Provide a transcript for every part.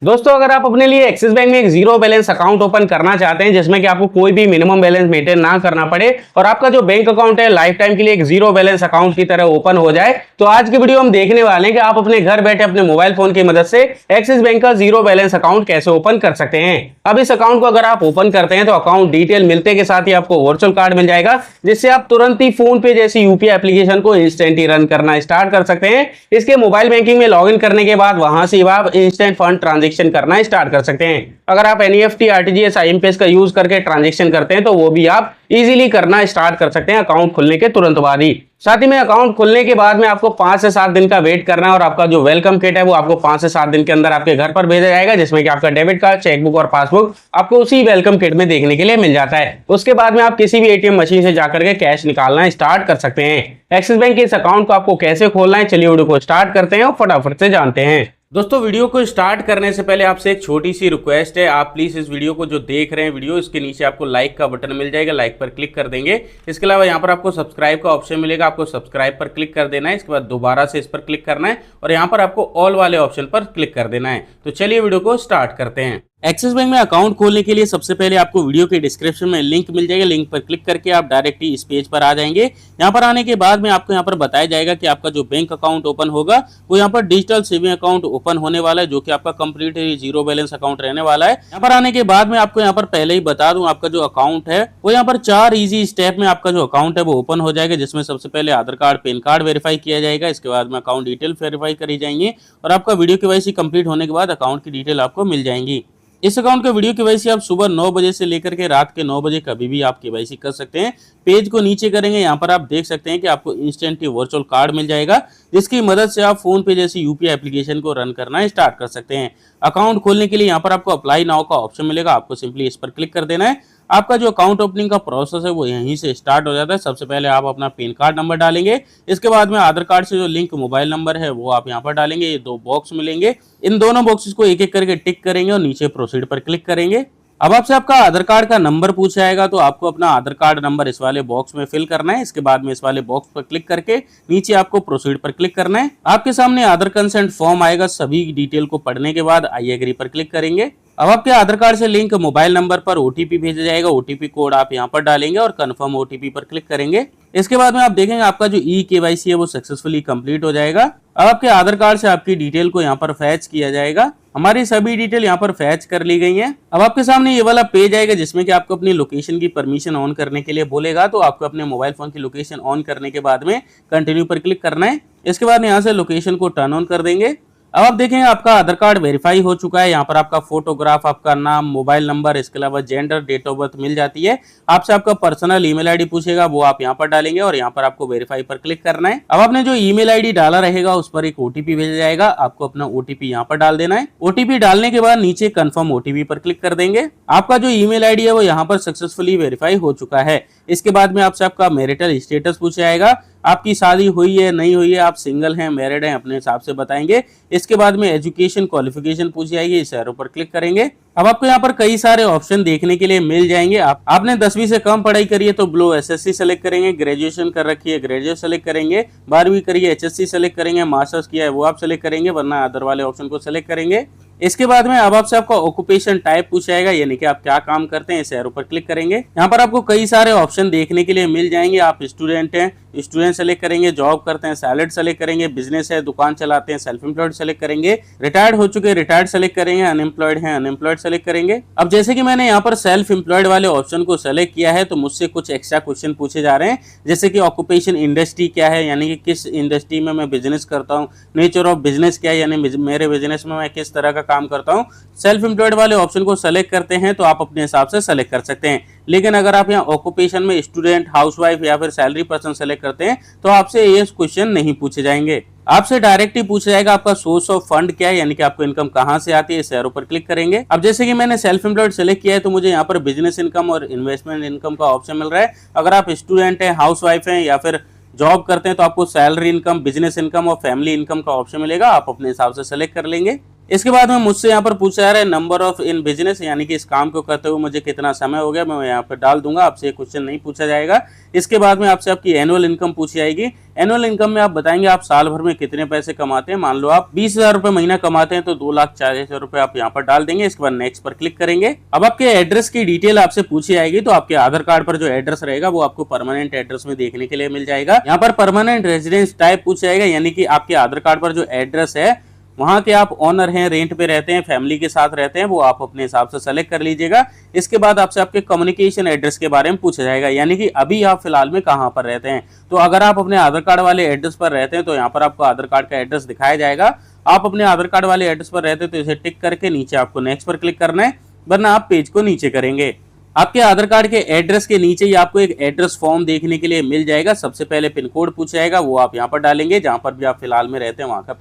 दोस्तों, अगर आप अपने लिए एक्सिस बैंक में एक जीरो बैलेंस अकाउंट ओपन करना चाहते हैं जिसमें कि आपको कोई भी मिनिमम बैलेंस मेंटेन ना करना पड़े और आपका जो बैंक अकाउंट है लाइफ टाइम के लिए एक जीरो बैलेंस अकाउंट की तरह ओपन हो जाए, तो आज की वीडियो हम देखने वाले हैं कि आप अपने घर बैठे अपने मोबाइल फोन की मदद से एक्सिस बैंक का जीरो बैलेंस अकाउंट कैसे ओपन कर सकते हैं। अब इस अकाउंट को अगर आप ओपन करते हैं तो अकाउंट डिटेल मिलते के साथ ही आपको वर्चुअल कार्ड मिल जाएगा, जिससे आप तुरंत ही फोन पे जैसी यूपीआई एप्लीकेशन को इंस्टेंट ही रन करना स्टार्ट कर सकते हैं। इसके मोबाइल बैंकिंग में लॉगिन करने के बाद वहां से आप इंस्टेंट फंड ट्रांजेक्शन करना स्टार्ट कर सकते हैं। अगर आप एनईएफटी, आरटीजीएस, आईएमपीएस का यूज करके ट्रांजैक्शन करते हैं तो वो भी आप इजीली करना स्टार्ट कर सकते हैं अकाउंट खुलने के तुरंत बाद ही। साथ ही में अकाउंट खुलने के बाद में आपको 5 से 7 दिन का वेट करना है और आपका जो वेलकम किट है वो आपको 5 से 7 दिन के अंदर आपके घर पर भेजा जाएगा, जिसमें कि आपका डेबिट कार्ड, चेकबुक और पासबुक आपको उसी वेलकम किट में देखने के लिए मिल जाता है। उसके बाद में आप किसी भी एटीएम मशीन से जाकर के कैश निकालना स्टार्ट कर सकते हैं। एक्सिस बैंक के इस अकाउंट को आपको कैसे खोलना है, चलिए वीडियो को स्टार्ट करते हैं और फटाफट से जानते हैं। दोस्तों, वीडियो को स्टार्ट करने से पहले आपसे एक छोटी सी रिक्वेस्ट है, आप प्लीज इस वीडियो को जो देख रहे हैं वीडियो, इसके नीचे आपको लाइक का बटन मिल जाएगा, लाइक पर क्लिक कर देंगे। इसके अलावा यहाँ पर आपको सब्सक्राइब का ऑप्शन मिलेगा, आपको सब्सक्राइब पर क्लिक कर देना है। इसके बाद दोबारा से इस पर क्लिक करना है और यहाँ पर आपको ऑल वाले ऑप्शन पर क्लिक कर देना है। तो चलिए वीडियो को स्टार्ट करते हैं। एक्सिस बैंक में अकाउंट खोलने के लिए सबसे पहले आपको वीडियो के डिस्क्रिप्शन में लिंक मिल जाएगा, लिंक पर क्लिक करके आप डायरेक्ट ही इस पेज पर आ जाएंगे। यहाँ पर आने के बाद में आपको यहाँ पर बताया जाएगा कि आपका जो बैंक अकाउंट ओपन होगा वो यहाँ पर डिजिटल सेविंग अकाउंट ओपन होने वाला है, जो कि आपका कंप्लीट जीरो बैलेंस अकाउंट रहने वाला है। यहाँ पर आने के बाद में आपको यहाँ पर पहले ही बता दूं, आपका जो अकाउंट है वो यहाँ पर 4 इजी स्टेप में आपका जो अकाउंट है वो ओपन हो जाएगा, जिसमें सबसे पहले आधार कार्ड, पैन कार्ड वेरीफाई किया जाएगा। इसके बाद में अकाउंट डिटेल वेरीफाई करी जाएंगे और आपका वीडियो केवाईसी कंप्लीट होने के बाद अकाउंट की डिटेल आपको मिल जाएंगी। इस अकाउंट का वीडियो केवाईसी आप सुबह 9 बजे से लेकर के रात के 9 बजे कभी भी आप केवाईसी कर सकते हैं। पेज को नीचे करेंगे, यहाँ पर आप देख सकते हैं कि आपको इंस्टेंट वर्चुअल कार्ड मिल जाएगा, जिसकी मदद से आप फोन पे जैसी यूपीआई एप्लीकेशन को रन करना स्टार्ट कर सकते हैं। अकाउंट खोलने के लिए यहाँ पर आपको अप्लाई नाउ का ऑप्शन मिलेगा, आपको सिंपली इस पर क्लिक कर देना है। आपका जो अकाउंट ओपनिंग का प्रोसेस है वो यहीं से स्टार्ट हो जाता है। सबसे पहले आप अपना पैन कार्ड नंबर डालेंगे, इसके बाद में आधार कार्ड से जो लिंक मोबाइल नंबर है वो आप यहाँ पर डालेंगे। ये 2 बॉक्स मिलेंगे, इन दोनों बॉक्सेस को एक एक करके टिक करेंगे और नीचे प्रोसीड पर क्लिक करेंगे। अब आपसे आपका आधार कार्ड का नंबर पूछा जाएगा, तो आपको अपना आधार कार्ड नंबर इस वाले बॉक्स में फिल करना है। इसके बाद में इस वाले बॉक्स पर क्लिक करके नीचे आपको प्रोसीड पर क्लिक करना है। आपके सामने आधार कंसेंट फॉर्म आएगा, सभी डिटेल को पढ़ने के बाद आई एग्री पर क्लिक करेंगे। अब आपके आधार कार्ड से लिंक मोबाइल नंबर पर ओटीपी भेजा जाएगा, ओटीपी कोड आप यहाँ पर डालेंगे और कंफर्म ओटीपी पर क्लिक करेंगे। इसके बाद में आप देखेंगे आपका जो ई केवाईसी है वो सक्सेसफुली कंप्लीट हो जाएगा। अब आपके आधार कार्ड से आपकी डिटेल को यहाँ पर फैच किया जाएगा। हमारी सभी डिटेल यहाँ पर फैच कर ली गई हैं। अब आपके सामने ये वाला पेज आएगा जिसमें कि आपको अपनी लोकेशन की परमिशन ऑन करने के लिए बोलेगा, तो आपको अपने मोबाइल फोन की लोकेशन ऑन करने के बाद में कंटिन्यू पर क्लिक करना है। इसके बाद यहाँ से लोकेशन को टर्न ऑन कर देंगे। अब आप देखेंगे आपका आधार कार्ड वेरीफाई हो चुका है। यहाँ पर आपका फोटोग्राफ, आपका नाम, मोबाइल नंबर, इसके अलावा जेंडर, डेट ऑफ बर्थ मिल जाती है। आपसे आपका पर्सनल ईमेल आईडी पूछेगा, वो आप यहाँ पर डालेंगे और यहाँ पर आपको वेरीफाई पर क्लिक करना है। अब आपने जो ईमेल आईडी डाला रहेगा उस पर एक ओटीपी भेजा जाएगा, आपको अपना ओटीपी यहाँ पर डाल देना है। ओटीपी डालने के बाद नीचे कंफर्म ओटीपी पर क्लिक कर देंगे। आपका जो ईमेल आईडी है वो यहाँ पर सक्सेसफुली वेरीफाई हो चुका है। इसके बाद में आपसे आपका मैरिटल स्टेटस पूछा जाएगा, आपकी शादी हुई है, नहीं हुई है, आप सिंगल हैं, मैरिड हैं, अपने हिसाब से बताएंगे। इसके बाद में एजुकेशन क्वालिफिकेशन पूछी जाएगी, इस एरो पर क्लिक करेंगे। अब आपको यहाँ पर कई सारे ऑप्शन देखने के लिए मिल जाएंगे। आपने 10वीं से कम पढ़ाई करी है तो ब्लो एसएससी सेलेक्ट करेंगे, ग्रेजुएशन कर रखी है ग्रेजुएट सेलेक्ट करेंगे, 12वीं करी है एचएससी सेलेक्ट करेंगे, मास्टर्स किया है वो आप सेलेक्ट करेंगे, वरना अदर वाले ऑप्शन को सेलेक्ट करेंगे। इसके बाद में अब आपसे आपका ऑक्यूपेशन टाइप पूछा जाएगा, यानी कि आप क्या काम करते हैं, इस एरो पर क्लिक करेंगे। यहाँ पर आपको कई सारे ऑप्शन देखने के लिए मिल जाएंगे। आप स्टूडेंट हैं, स्टूडेंट सेलेक्ट करेंगे, जॉब करते हैं, सैलरी सेलेक्ट करेंगे, बिजनेस है, दुकान चलाते हैं, सेल्फ एम्प्लॉयड सेलेक्ट करेंगे, रिटायर्ड हो चुके रिटायर्ड सेलेक्ट करेंगे, अनएम्प्लॉयड हैं अनएम्प्लॉयड सेलेक्ट करेंगे। अब जैसे कि मैंने यहाँ पर सेल्फ एम्प्लॉयड वाले ऑप्शन को सेलेक्ट किया है तो मुझसे कुछ एक्स्ट्रा क्वेश्चन पूछे जा रहे हैं, जैसे कि ऑक्यूपेशन इंडस्ट्री क्या है, यानी कि किस इंडस्ट्री में मैं बिजनेस करता हूँ, नेचर ऑफ बिजनेस क्या है, यानी मेरे बिजनेस में मैं किस तरह का काम करता हूँ। सेल्फ एम्प्लॉयड वाले ऑप्शन को सेलेक्ट करते हैं तो आप अपने हिसाब से सेलेक्ट कर सकते हैं, लेकिन अगर आप यहाँ ऑक्यूपेशन में स्टूडेंट, हाउसवाइफ या फिर सैलरी पर्सन सेलेक्ट करते हैं तो आपसे ये क्वेश्चन नहीं पूछे जाएंगे। आपसे डायरेक्ट ही पूछा जाएगा आपका सोर्स ऑफ फंड क्या है, यानी कि आपको इनकम कहां से आती है, इस एरो पर क्लिक करेंगे। अब जैसे कि मैंने सेल्फ एम्प्लॉयड सेलेक्ट किया है तो मुझे यहाँ पर बिजनेस इनकम और इन्वेस्टमेंट इनकम का ऑप्शन मिल रहा है। अगर आप स्टूडेंट हैं, हाउसवाइफ हैं या फिर जॉब करते हैं तो आपको सैलरी इनकम, बिजनेस इनकम और फैमिली इनकम का ऑप्शन मिलेगा, आप अपने हिसाब से सेलेक्ट कर लेंगे। इसके बाद में मुझसे यहाँ पर पूछा जा रहा है नंबर ऑफ इन बिजनेस, यानी कि इस काम को करते हुए मुझे कितना समय हो गया, मैं यहाँ पर डाल दूंगा। आपसे क्वेश्चन नहीं पूछा जाएगा। इसके बाद में आपसे आपकी एनुअल इनकम पूछी जाएगी। एनुअल इनकम में आप बताएंगे आप साल भर में कितने पैसे कमाते हैं। मान लो आप 20,000 रुपए महीना कमाते हैं तो 2,40,000 रुपए आप यहाँ पर डाल देंगे। इसके बाद नेक्स्ट पर क्लिक करेंगे। अब आपके एड्रेस की डिटेल आपसे पूछी जाएगी, तो आपके आधार कार्ड पर जो एड्रेस रहेगा वो आपको परमानेंट एड्रेस में देखने के लिए मिल जाएगा। यहाँ पर परमानेंट रेजिडेंस टाइप पूछा जाएगा, यानी कि आपके आधार कार्ड पर जो एड्रेस है वहां के आप ओनर हैं, रेंट पे रहते हैं, फैमिली के साथ रहते हैं, वो आप अपने हिसाब से सेलेक्ट कर लीजिएगा। इसके बाद आपसे आपके कम्युनिकेशन एड्रेस के बारे में पूछा जाएगा, यानी कि अभी आप फिलहाल में कहां पर रहते हैं। तो अगर आप अपने आधार कार्ड वाले एड्रेस पर रहते हैं तो यहाँ पर आपको आधार कार्ड का एड्रेस दिखाया जाएगा। आप अपने आधार कार्ड वाले एड्रेस पर रहते हैं तो इसे टिक करके नीचे आपको नेक्स्ट पर क्लिक करना है, वरना आप पेज को नीचे करेंगे। आपके आधार कार्ड के एड्रेस के नीचे ही आपको एक एड्रेस फॉर्म देखने के लिए मिल जाएगा। सबसे पहले पिन कोड पूछा जाएगा, वो आप यहाँ पर डालेंगे जहां पर भी आप फिलहाल में रहते हैं वहां का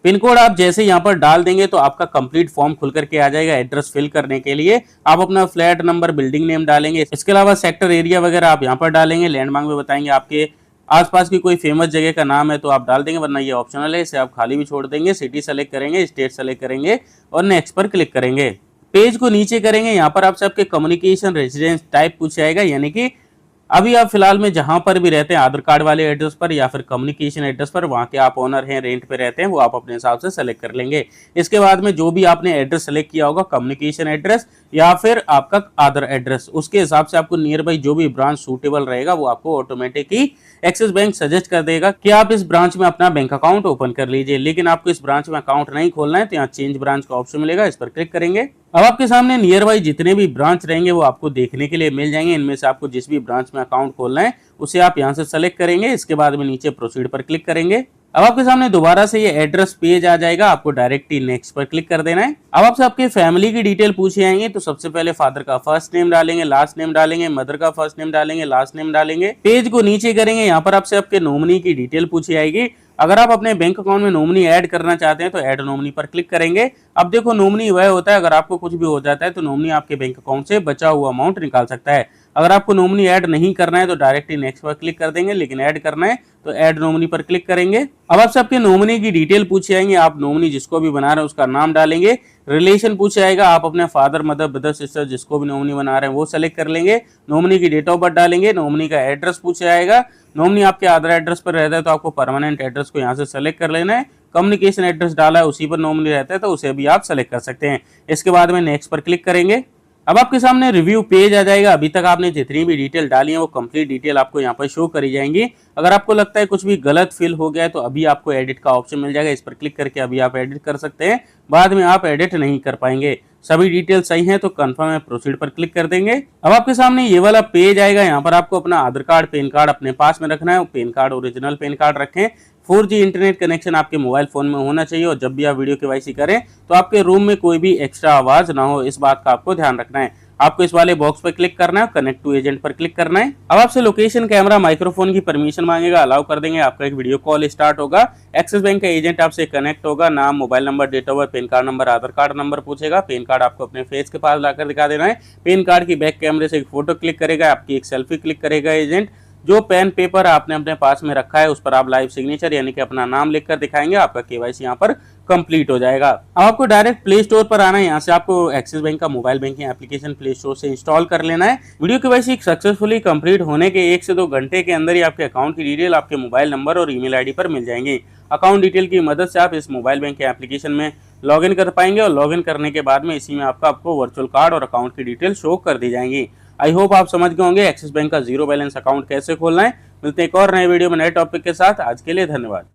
पिन कोड आप जैसे यहाँ पर डाल देंगे तो आपका कंप्लीट फॉर्म खुल करके आ जाएगा। एड्रेस फिल करने के लिए आप अपना फ्लैट नंबर, बिल्डिंग नेम डालेंगे। इसके अलावा सेक्टर, एरिया वगैरह आप यहाँ पर डालेंगे। लैंडमार्क में बताएंगे आपके आसपास की कोई फेमस जगह का नाम है तो आप डाल देंगे, वरना ये ऑप्शनल है, इसे आप खाली भी छोड़ देंगे। सिटी सेलेक्ट करेंगे, स्टेट सेलेक्ट करेंगे और नेक्स्ट पर क्लिक करेंगे। पेज को नीचे करेंगे, यहाँ पर आपसे आपके कम्युनिकेशन रेजिडेंस टाइप पूछा जाएगा, यानी कि अभी आप फिलहाल में जहां पर भी रहते हैं आधार कार्ड वाले एड्रेस पर या फिर कम्युनिकेशन एड्रेस पर, वहां के आप ओनर हैं, रेंट पे रहते हैं, वो आप अपने हिसाब से सेलेक्ट कर लेंगे। इसके बाद में जो भी आपने एड्रेस सेलेक्ट किया होगा, कम्युनिकेशन एड्रेस या फिर आपका आधार एड्रेस, उसके हिसाब से आपको नियर बाई जो भी ब्रांच सूटेबल रहेगा वो आपको ऑटोमेटिक ही एक्सिस बैंक सजेस्ट कर देगा कि आप इस ब्रांच में अपना बैंक अकाउंट ओपन कर लीजिए। लेकिन आपको इस ब्रांच में अकाउंट नहीं खोलना है तो यहाँ चेंज ब्रांच का ऑप्शन मिलेगा, इस पर क्लिक करेंगे। अब आपके सामने नियर बाई जितने भी ब्रांच रहेंगे वो आपको देखने के लिए मिल जाएंगे। इनमें से आपको जिस भी ब्रांच में अकाउंट खोलना है उसे आप यहां से सेलेक्ट करेंगे। इसके बाद में नीचे प्रोसीड पर क्लिक करेंगे। अब आपके सामने दोबारा से ये एड्रेस पेज आ जाएगा, आपको डायरेक्टली नेक्स्ट पर क्लिक कर देना है। अब आपसे आपके फैमिली की डिटेल पूछी जाएंगे, तो सबसे पहले फादर का फर्स्ट नेम डालेंगे, लास्ट नेम डालेंगे, मदर का फर्स्ट नेम डालेंगे, लास्ट नेम डालेंगे। पेज को नीचे करेंगे, यहाँ पर आपसे आपके नॉमिनी की डिटेल पूछी जाएगी। अगर आप अपने बैंक अकाउंट में नॉमिनी ऐड करना चाहते हैं तो ऐड नॉमिनी पर क्लिक करेंगे। अब देखो नॉमिनी वह होता है, अगर आपको कुछ भी हो जाता है तो नॉमिनी आपके बैंक अकाउंट से बचा हुआ अमाउंट निकाल सकता है। अगर आपको नॉमिनी ऐड नहीं करना है तो डायरेक्टली नेक्स्ट पर क्लिक कर देंगे, लेकिन ऐड करना है तो ऐड नॉमिनी पर क्लिक करेंगे। अब आपसे आपके नॉमिनी की डिटेल पूछी जाएंगे, आप नॉमिनी जिसको भी बना रहे हैं उसका नाम डालेंगे। रिलेशन पूछा जाएगा, आप अपने फादर, मदर, ब्रदर, सिस्टर जिसको भी नॉमिनी बना रहे हैं वो सेलेक्ट कर लेंगे। नॉमिनी की डेट ऑफ बर्थ डालेंगे। नॉमिनी का एड्रेस पूछा जाएगा, नॉमिनी आपके आधार एड्रेस पर रहता है तो आपको परमानेंट एड्रेस को यहाँ से सेलेक्ट कर लेना है। कम्युनिकेशन एड्रेस डाला है उसी पर नॉमिनी रहता है तो उसे भी आप सेलेक्ट कर सकते हैं। इसके बाद में नेक्स्ट पर क्लिक करेंगे। अब आपके सामने रिव्यू पेज आ जाएगा। अभी तक आपने जितनी भी डिटेल डाली है वो कंप्लीट डिटेल आपको यहाँ पर शो करी जाएंगी। अगर आपको लगता है कुछ भी गलत फिल हो गया है तो अभी आपको एडिट का ऑप्शन मिल जाएगा, इस पर क्लिक करके अभी आप एडिट कर सकते हैं। बाद में आप एडिट नहीं कर पाएंगे। सभी डिटेल सही हैं तो कंफर्म है, प्रोसीड पर क्लिक कर देंगे। अब आपके सामने ये वाला पेज आएगा, यहाँ पर आपको अपना आधार कार्ड, पैन कार्ड अपने पास में रखना है। Pan card original pan card रखें। 4G इंटरनेट कनेक्शन आपके मोबाइल फोन में होना चाहिए और जब भी आप वीडियो केवाईसी करें तो आपके रूम में कोई भी एक्स्ट्रा आवाज ना हो, इस बात का आपको ध्यान रखना है। आपको इस वाले बॉक्स पर क्लिक करना है, कनेक्ट टू एजेंट पर क्लिक करना है। अब आपसे लोकेशन, कैमरा, माइक्रोफोन की परमिशन मांगेगा, अलाउ कर देंगे। आपका एक वीडियो कॉल स्टार्ट होगा। एक्सिस बैंक का एजेंट आपसे कनेक्ट होगा। नाम, mobile number, date of birth, PAN card number, Aadhaar card number पूछेगा। पैन कार्ड आपको अपने फेस के पास लाकर दिखा देना है। पैन कार्ड की बैक कैमरे से एक फोटो क्लिक करेगा, आपकी एक सेल्फी क्लिक करेगा एजेंट। जो पेन पेपर आपने अपने पास में रखा है उस पर आप लाइव सिग्नेचर यानी कि अपना नाम लिखकर दिखाएंगे, आपका केवाईसी यहाँ पर कंप्लीट हो जाएगा। अब आपको डायरेक्ट प्ले स्टोर पर आना है। यहाँ से आपको एक्सिस बैंक का mobile banking application play store से इंस्टॉल कर लेना है। वीडियो केवाईसी सक्सेसफुली कंप्लीट होने के 1 से 2 घंटे के अंदर ही आपके अकाउंट की डिटेल आपके मोबाइल नंबर और ईमेल आईडी पर मिल जाएंगी। अकाउंट डिटेल की मदद से आप इस मोबाइल बैंकिंग एप्लीकेशन में लॉगिन कर पाएंगे और लॉगिन करने के बाद में इसी में आपको वर्चुअल कार्ड और अकाउंट की डिटेल शो कर दी जाएंगी। आई होप आप समझ गए होंगे एक्सिस बैंक का जीरो बैलेंस अकाउंट कैसे खोलना है। मिलते हैं एक और नए वीडियो में नए टॉपिक के साथ। आज के लिए धन्यवाद।